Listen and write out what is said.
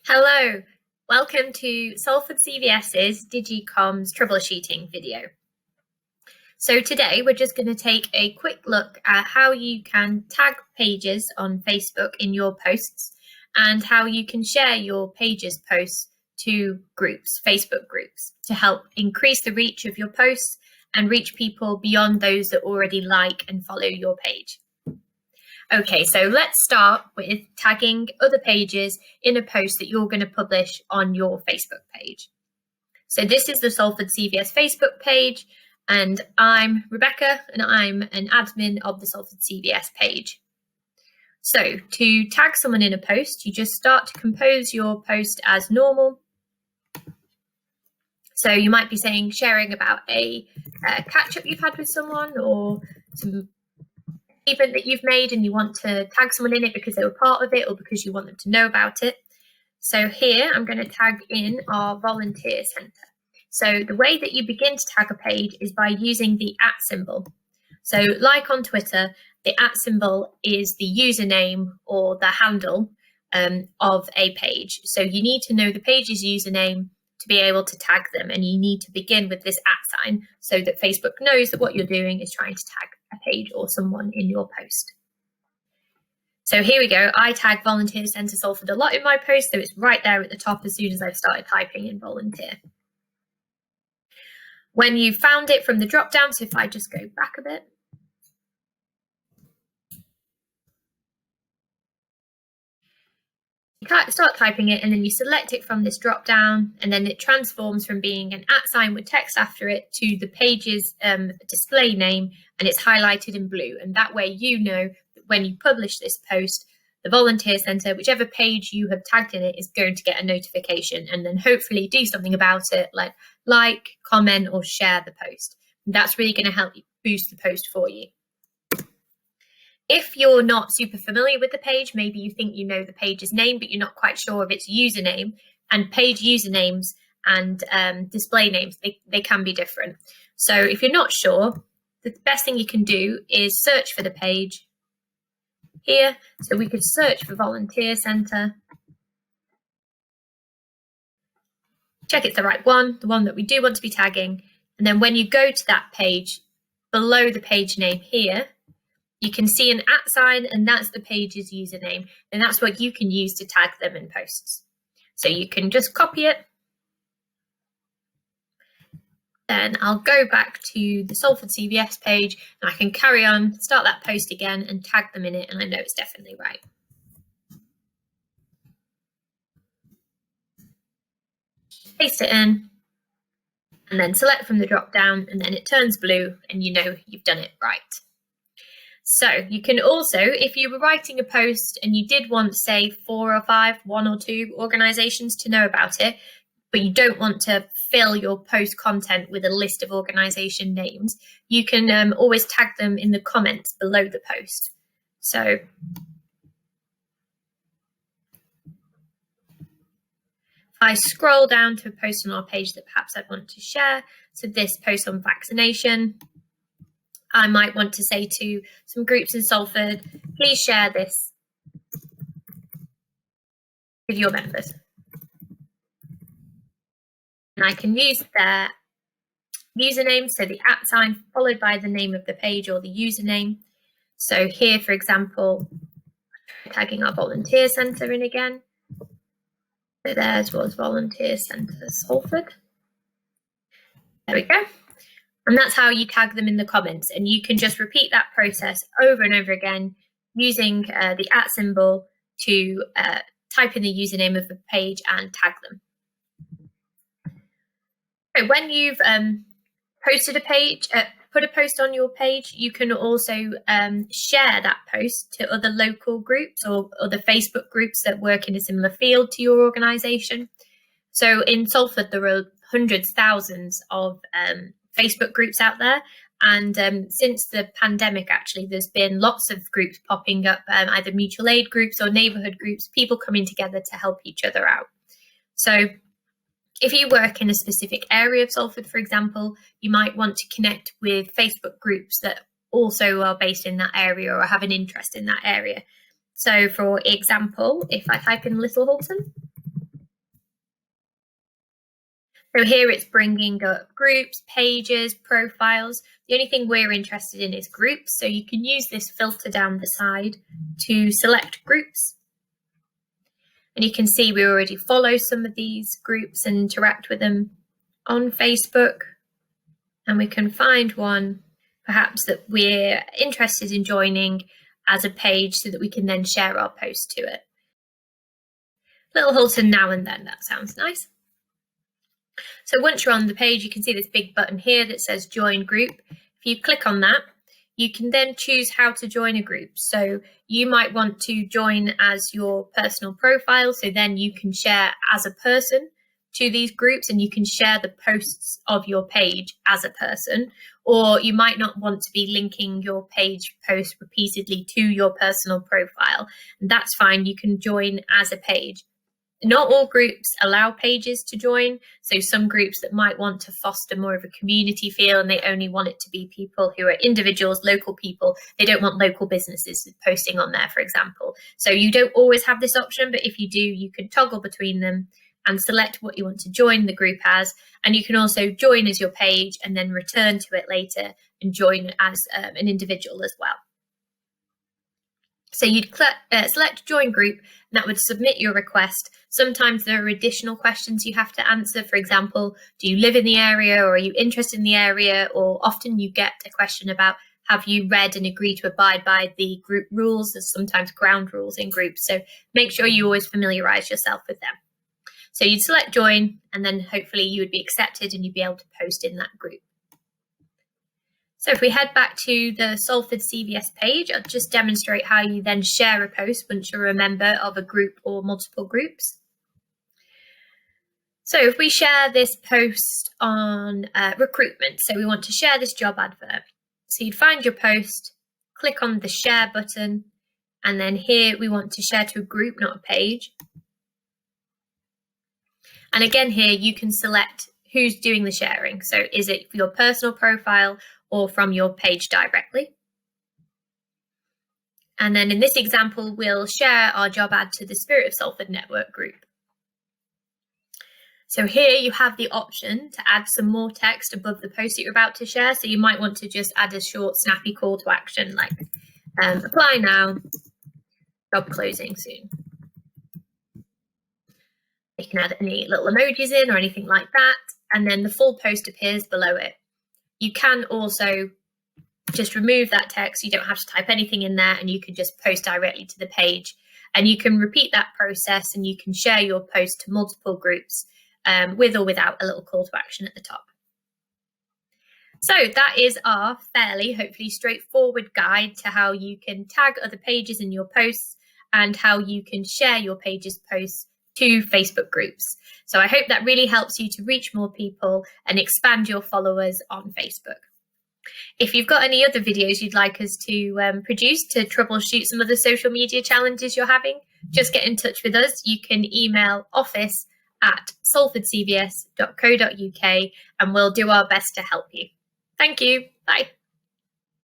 Hello, welcome to Salford CVS's DigiComms troubleshooting video. So today we're just going to take a quick look at how you can tag pages on Facebook in your posts and how you can share your pages posts to groups, Facebook groups, to help increase the reach of your posts and reach people beyond those that already like and follow your page. Okay, so let's start with tagging other pages in a post that you're going to publish on your Facebook page. So this is the Salford CVS Facebook page, and I'm Rebecca, and I'm an admin of the Salford CVS page. So to tag someone in a post, you just start to compose your post as normal. So you might be saying, sharing about a catch-up you've had with someone, or some event that you've made and you want to tag someone in it because they were part of it or because you want them to know about it. So here I'm going to tag in our volunteer centre. So the way that you begin to tag a page is by using the @ symbol. So like on Twitter, the @ symbol is the username or the handle of a page. So you need to know the page's username to be able to tag them, and you need to begin with this @ sign so that Facebook knows that what you're doing is trying to tag a page or someone in your post. So here we go. I tag Volunteer Centre Salford a lot in my post, so it's right there at the top as soon as I've started typing in volunteer. When you've found it from the drop down, so if I just go back a bit, you start typing it and then you select it from this drop down, and then it transforms from being an @ sign with text after it to the page's display name, and it's highlighted in blue. And that way you know that when you publish this post, the Volunteer Centre, whichever page you have tagged in it, is going to get a notification and then hopefully do something about it, like, comment, or share the post. And that's really going to help you boost the post for you. If you're not super familiar with the page, maybe you think you know the page's name, but you're not quite sure of its username, and page usernames and display names, they can be different. So if you're not sure, the best thing you can do is search for the page here. So we could search for Volunteer Centre. Check it's the right one, the one that we do want to be tagging. And then when you go to that page, below the page name here, you can see an @ sign, and that's the page's username, and that's what you can use to tag them in posts. So you can just copy it. Then I'll go back to the Salford CVS page, and I can carry on, start that post again and tag them in it, and I know it's definitely right. Paste it in, and then select from the drop down, and then it turns blue, and you know you've done it right. So you can also, if you were writing a post and you did want, say, 4 or 5, 1 or 2 organisations to know about it, but you don't want to fill your post content with a list of organisation names, you can always tag them in the comments below the post. So if I scroll down to a post on our page that perhaps I'd want to share, so this post on vaccination, I might want to say to some groups in Salford, please share this with your members. And I can use their username, so the @ sign followed by the name of the page or the username. So here, for example, tagging our Volunteer Centre in again. So theirs was Volunteer Centre Salford. There we go. And that's how you tag them in the comments. And you can just repeat that process over and over again using the @ symbol to type in the username of the page and tag them. So when you've posted a page, put a post on your page, you can also share that post to other local groups or other Facebook groups that work in a similar field to your organisation. So in Salford, there are hundreds, thousands of Facebook groups out there. And since the pandemic, actually, there's been lots of groups popping up, either mutual aid groups or neighbourhood groups, people coming together to help each other out. So if you work in a specific area of Salford, for example, you might want to connect with Facebook groups that also are based in that area or have an interest in that area. So for example, if I type in Little Halton, So here it's bringing up groups, pages, profiles. The only thing we're interested in is groups. So you can use this filter down the side to select groups. And you can see we already follow some of these groups and interact with them on Facebook. And we can find one perhaps that we're interested in joining as a page so that we can then share our post to it. Little Hulton now and then, that sounds nice. So once you're on the page, you can see this big button here that says join group. If you click on that, you can then choose how to join a group. So you might want to join as your personal profile, so then you can share as a person to these groups and you can share the posts of your page as a person. Or you might not want to be linking your page post repeatedly to your personal profile. And that's fine, you can join as a page. Not all groups allow pages to join. So some groups that might want to foster more of a community feel and they only want it to be people who are individuals, local people. They don't want local businesses posting on there, for example. So you don't always have this option, but if you do, you can toggle between them and select what you want to join the group as. And you can also join as your page and then return to it later and join as an individual as well. So you'd select join group and that would submit your request. Sometimes there are additional questions you have to answer. For example, do you live in the area or are you interested in the area? Or often you get a question about have you read and agreed to abide by the group rules? There's sometimes ground rules in groups. So make sure you always familiarize yourself with them. So you'd select join and then hopefully you would be accepted and you'd be able to post in that group. So if we head back to the Salford CVS page, I'll just demonstrate how you then share a post once you're a member of a group or multiple groups. So if we share this post on recruitment, so we want to share this job advert. So you'd find your post, click on the share button, and then here we want to share to a group, not a page. And again here you can select who's doing the sharing. So is it your personal profile or from your page directly? And then in this example, we'll share our job ad to the Spirit of Salford Network group. So here you have the option to add some more text above the post that you're about to share. So you might want to just add a short, snappy call to action like apply now, job closing soon. You can add any little emojis in or anything like that. And then the full post appears below it. You can also just remove that text. You don't have to type anything in there and you can just post directly to the page. And you can repeat that process and you can share your post to multiple groups with or without a little call to action at the top. So that is our fairly, hopefully straightforward guide to how you can tag other pages in your posts and how you can share your page's posts to Facebook groups. So I hope that really helps you to reach more people and expand your followers on Facebook. If you've got any other videos you'd like us to produce to troubleshoot some of the social media challenges you're having, just get in touch with us. You can email office@salfordcvs.co.uk and we'll do our best to help you. Thank you. Bye.